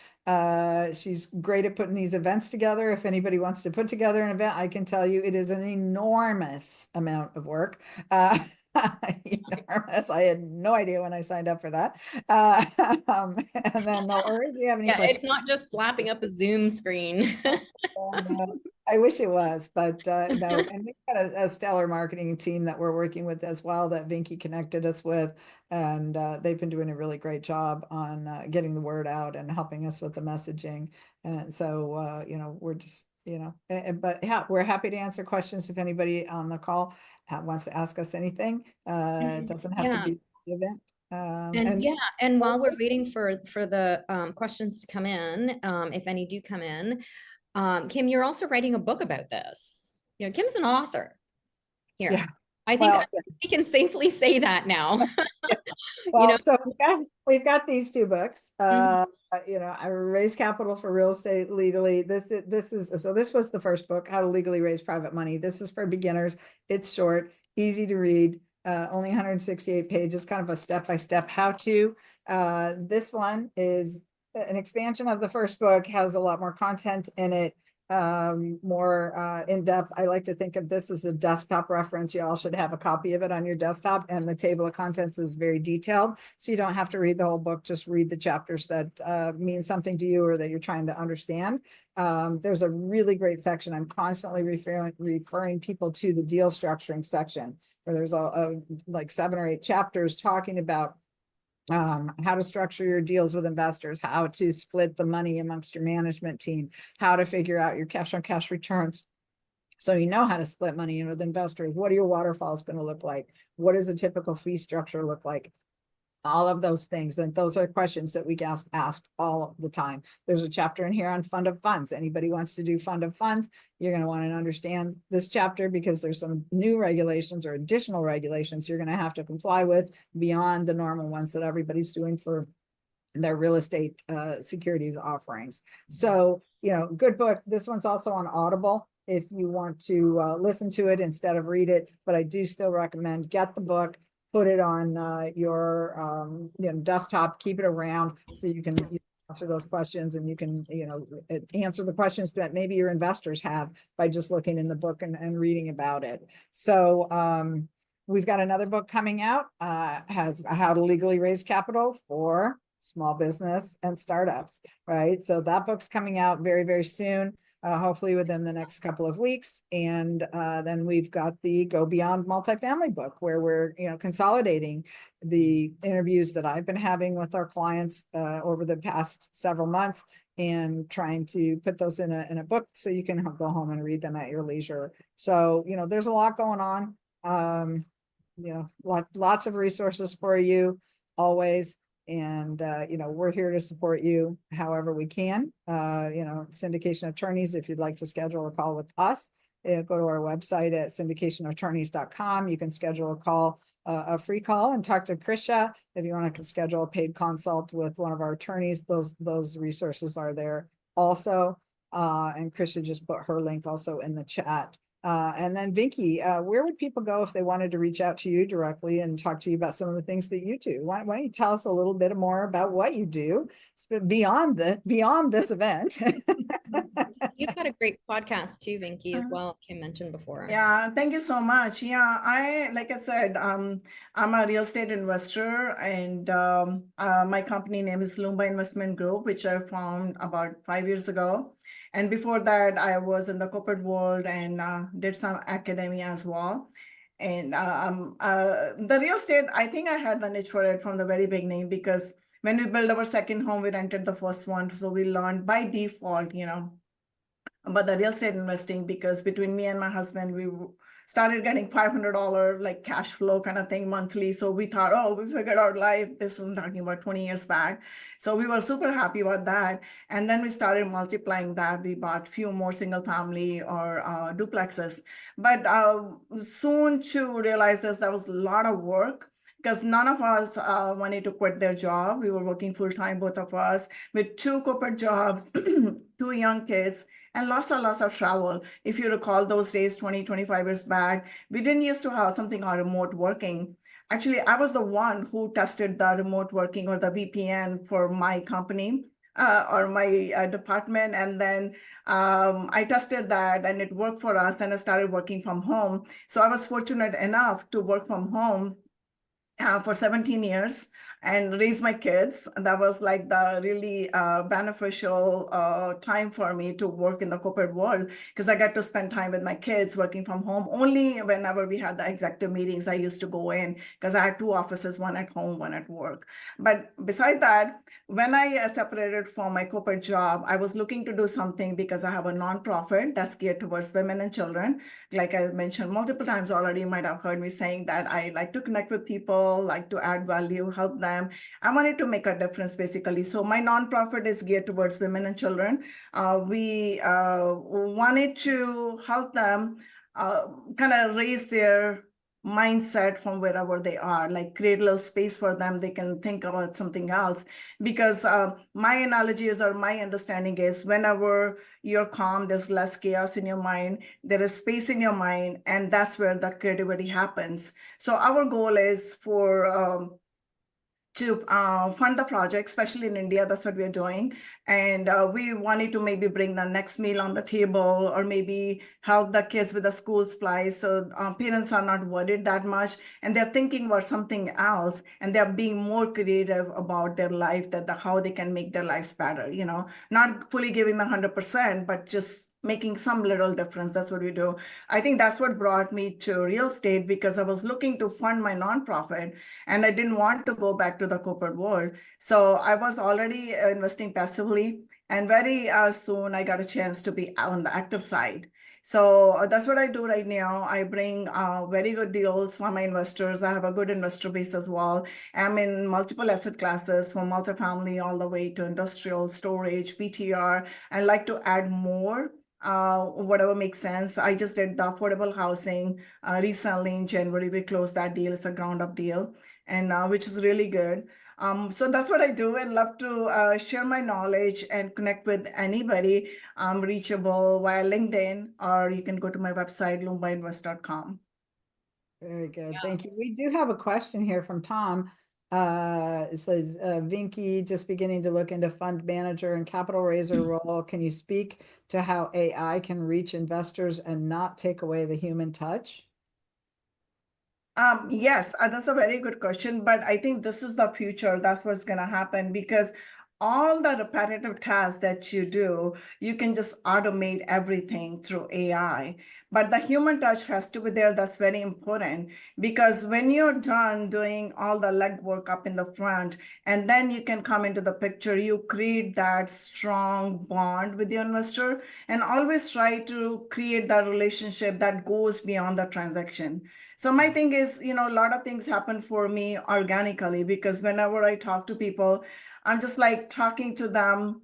She's great at putting these events together. If anybody wants to put together an event, I can tell you it is an enormous amount of work. Enormous. I had no idea when I signed up for that. And then, Laura, do you have any questions? It's not just slapping up a Zoom screen. I wish it was, but no. And we've got a stellar marketing team that we're working with as well, that Vinki connected us with, and they've been doing a really great job on getting the word out and helping us with the messaging. And so, we're just, but yeah, we're happy to answer questions if anybody on the call wants to ask us anything. It doesn't have to be the event. And while we're waiting for the questions to come in, if any do come in, Kim, you're also writing a book about this. Kim's an author here. Yeah. I think we can safely say that now. Well, so we've got these two books. I Raise Capital for Real Estate Legally. This was the first book, How to Legally Raise Private Money. This is for beginners. It's short, easy to read, only 168 pages, kind of a step-by-step how-to. This one is an expansion of the first book, has a lot more content in it. more in depth. I like to think of this as a desktop reference. You all should have a copy of it on your desktop, and the table of contents is very detailed. So you don't have to read the whole book, just read the chapters that mean something to you or that you're trying to understand. There's a really great section. I'm constantly referring people to the deal structuring section, where there's like 7 or 8 chapters talking about how to structure your deals with investors, how to split the money amongst your management team, how to figure out your cash on cash returns. So you know how to split money in with investors. What are your waterfalls going to look like? What does a typical fee structure look like? All of those things. And those are questions that we get asked all the time. There's a chapter in here on fund of funds. Anybody wants to do fund of funds, you're going to want to understand this chapter, because there's some new regulations or additional regulations you're going to have to comply with beyond the normal ones that everybody's doing for their real estate securities offerings. So, good book. This one's also on Audible if you want to listen to it instead of read it, but I do still recommend get the book, put it on your desktop, keep it around so you can answer those questions, and you can answer the questions that maybe your investors have by just looking in the book and reading about it. So we've got another book coming out, has how to legally raise capital for small business and startups, right? So that book's coming out very, very soon. Hopefully within the next couple of weeks. And then we've got the Go Beyond Multifamily book, where we're consolidating the interviews that I've been having with our clients over the past several months, and trying to put those in a book so you can go home and read them at your leisure. So there's a lot going on. Lots of resources for you always. And, we're here to support you however we can. Syndication attorneys, if you'd like to schedule a call with us, go to our website at syndicationattorneys.com. You can schedule a call, a free call, and talk to Krisha. If you want to schedule a paid consult with one of our attorneys, those resources are there also. And Krisha just put her link also in the chat. And then Vinki, where would people go if they wanted to reach out to you directly and talk to you about some of the things that you do? Why don't you tell us a little bit more about what you do beyond this event? You've got a great podcast too, Vinki, as well, Kim mentioned before. Yeah, thank you so much. Yeah, like I said, I'm a real estate investor, and my company name is Loomba Investment Group, which I found about 5 years ago. And before that, I was in the corporate world and did some academia as well. And the real estate, I think I had the niche for it from the very beginning, because when we built our second home, we rented the first one. So we learned by default, about the real estate investing, because between me and my husband, we started getting $500 like cash flow kind of thing monthly. So we thought, oh, we figured out life. This is talking about 20 years back. So we were super happy about that. And then we started multiplying that. We bought a few more single family or duplexes. But soon to realize that was a lot of work, because none of us wanted to quit their job. We were working full time, both of us, with 2 corporate jobs, 2 young kids, and lots of travel. If you recall those days, 20, 25 years back, we didn't used to have something called remote working. Actually, I was the one who tested the remote working or the VPN for my company or my department. And then I tested that and it worked for us, and I started working from home. So I was fortunate enough to work from home for 17 years and raise my kids. And that was like the really beneficial time for me to work in the corporate world, because I got to spend time with my kids working from home. Only whenever we had the executive meetings, I used to go in, because I had 2 offices, one at home, one at work. But beside that, when I separated from my corporate job, I was looking to do something, because I have a nonprofit that's geared towards women and children. Like I mentioned multiple times already, you might have heard me saying that I like to connect with people, like to add value, help them. I wanted to make a difference, basically. So my nonprofit is geared towards women and children. We wanted to help them kind of raise their mindset from wherever they are, like create a little space for them. They can think about something else, because my analogy is, or my understanding is, whenever you're calm, there's less chaos in your mind, there is space in your mind, and that's where the creativity happens. So our goal is for to fund the project, especially in India. That's what we're doing. And we wanted to maybe bring the next meal on the table, or maybe help the kids with the school supplies. So parents are not worried that much, and they're thinking about something else, and they're being more creative about their life, how they can make their lives better, not fully giving the 100%, but just making some little difference. That's what we do. I think that's what brought me to real estate, because I was looking to fund my nonprofit and I didn't want to go back to the corporate world. So I was already investing passively, and very soon I got a chance to be on the active side. So that's what I do right now. I bring very good deals for my investors. I have a good investor base as well. I'm in multiple asset classes, from multifamily all the way to industrial, storage, BTR. I like to add more, whatever makes sense. I just did the affordable housing recently in January. We closed that deal. It's a ground up deal, and which is really good. So that's what I do, and love to share my knowledge and connect with anybody. I'm reachable via LinkedIn, or you can go to my website, loombainvest.com. Very good. Thank you. We do have a question here from Tom. It says, Vinki just beginning to look into fund manager and capital raiser role. Can you speak to how AI can reach investors and not take away the human touch? Yes, that's a very good question, but I think this is the future. That's what's going to happen, because all the repetitive tasks that you do, you can just automate everything through AI. But the human touch has to be there. That's very important, because when you're done doing all the legwork up in the front, and then you can come into the picture, you create that strong bond with your investor, and always try to create that relationship that goes beyond the transaction. So my thing is, a lot of things happen for me organically, because whenever I talk to people, I'm just like talking to them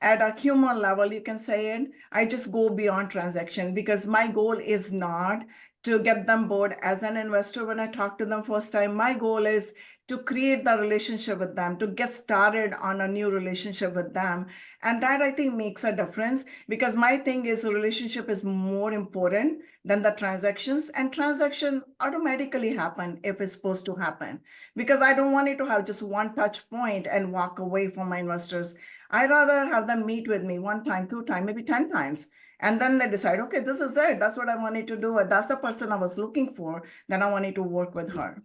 at a human level, you can say it. I just go beyond transaction, because my goal is not to get them bored as an investor when I talk to them first time. My goal is to create the relationship with them, to get started on a new relationship with them. And that, I think, makes a difference, because my thing is, a relationship is more important than the transactions, and transaction automatically happen if it's supposed to happen, because I don't want it to have just one touch point and walk away from my investors. I rather have them meet with me one time, two times, maybe 10 times. And then they decide, okay, this is it. That's what I wanted to do. That's the person I was looking for. Then I wanted to work with her.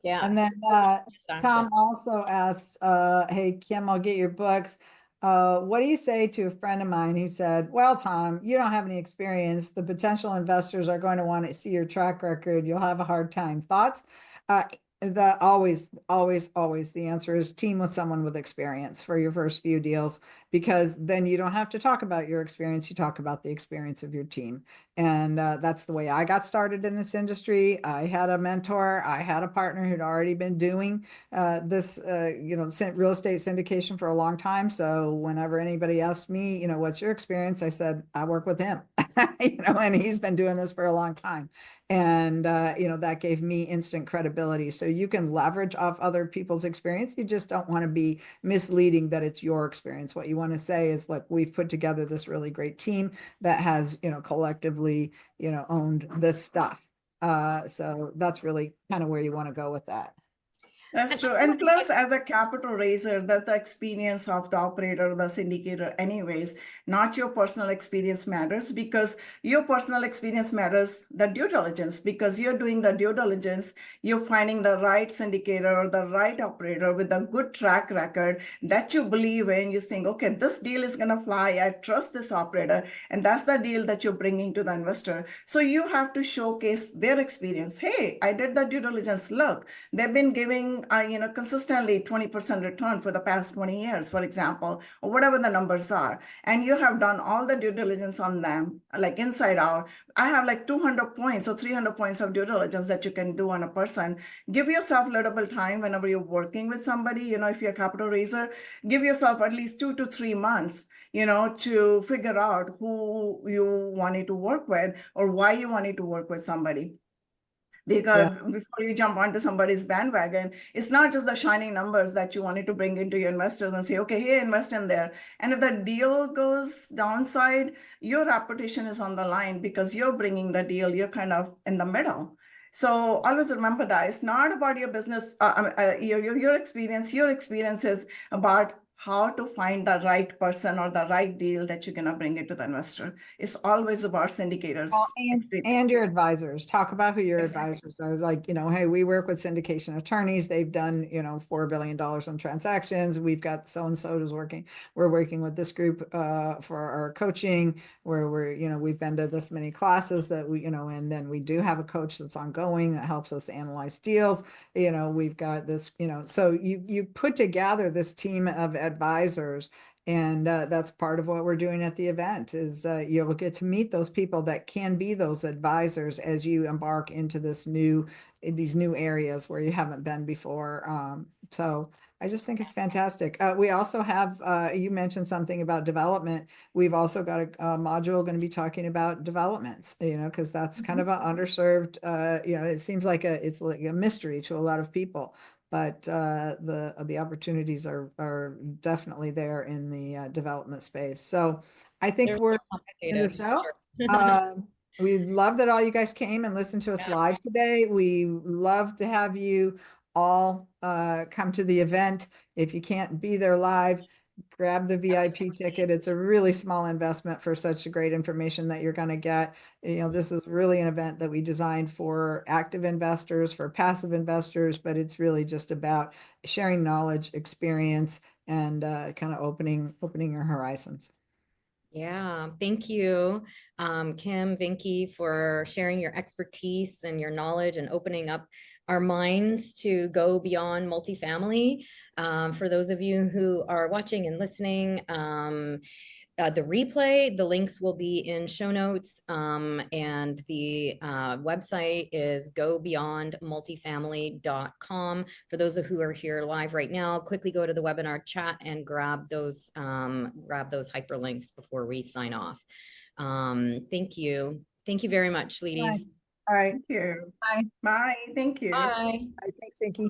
Yeah. And then Tom also asks, hey, Kim, I'll get your books. What do you say to a friend of mine who said, well, Tom, you don't have any experience. The potential investors are going to want to see your track record. You'll have a hard time. Thoughts? Always the answer is team with someone with experience for your first few deals, because then you don't have to talk about your experience. You talk about the experience of your team. And that's the way I got started in this industry. I had a mentor. I had a partner who'd already been doing this, real estate syndication for a long time. So whenever anybody asked me, what's your experience? I said, I work with him, and he's been doing this for a long time. And, that gave me instant credibility. So you can leverage off other people's experience. You just don't want to be misleading that it's your experience. What you want to say is, look, we've put together this really great team that has, collectively, owned this stuff. So that's really kind of where you want to go with that. That's true. And plus, as a capital raiser, that's the experience of the operator, the syndicator anyways, not your personal experience matters, because your personal experience matters, the due diligence, because you're doing the due diligence, you're finding the right syndicator or the right operator with a good track record that you believe in. You think, okay, this deal is going to fly. I trust this operator. And that's the deal that you're bringing to the investor. So you have to showcase their experience. Hey, I did the due diligence. Look, they've been giving consistently 20% return for the past 20 years, for example, or whatever the numbers are. And you have done all the due diligence on them, like inside out. I have like 200 points or 300 points of due diligence that you can do on a person. Give yourself a little bit of time whenever you're working with somebody, if you're a capital raiser, give yourself at least 2 to 3 months, to figure out who you wanted to work with or why you wanted to work with somebody. Because before you jump onto somebody's bandwagon, it's not just the shining numbers that you wanted to bring into your investors and say, okay, hey, invest in there. And if the deal goes downside, your reputation is on the line, because you're bringing the deal, you're kind of in the middle. So always remember that it's not about your business, your experience. Your experience is about how to find the right person or the right deal that you're gonna bring it to the investor. It's always about syndicators' experience. And your advisors. Talk about who your Exactly. advisors are. Like, hey, we work with syndication attorneys. They've done, $4 billion on transactions. We've got so-and-so who's working. We're working with this group for our coaching, where we've been to this many classes that and then we do have a coach that's ongoing that helps us analyze deals. We've got this, so you put together this team of advisors. And that's part of what we're doing at the event is you'll get to meet those people that can be those advisors as you embark into these new areas where you haven't been before. So I just think it's fantastic. We also have, you mentioned something about development. We've also got a module going to be talking about developments, because that's kind of an underserved, it seems like it's like a mystery to a lot of people. But the opportunities are definitely there in the development space. So I think They're we're so in the complicated, show. sure. We love that all you guys came and listened to us Yeah. live today. We love to have you all come to the event. If you can't be there live, grab the VIP ticket. It's a really small investment for such great information that you're going to get. This is really an event that we designed for active investors, for passive investors, but it's really just about sharing knowledge, experience, and kind of opening your horizons. Yeah, thank you, Kim, Vinki, for sharing your expertise and your knowledge and opening up our minds to go beyond multifamily. For those of you who are watching and listening, the replay, the links will be in show notes, and the website is gobeyondmultifamily.com. For those of who are here live right now, quickly go to the webinar chat and grab those hyperlinks before we sign off. Thank you. Thank you very much, ladies. All right. Thank you. Bye. Bye. Thank you. Bye. Bye. Thanks, Vinki.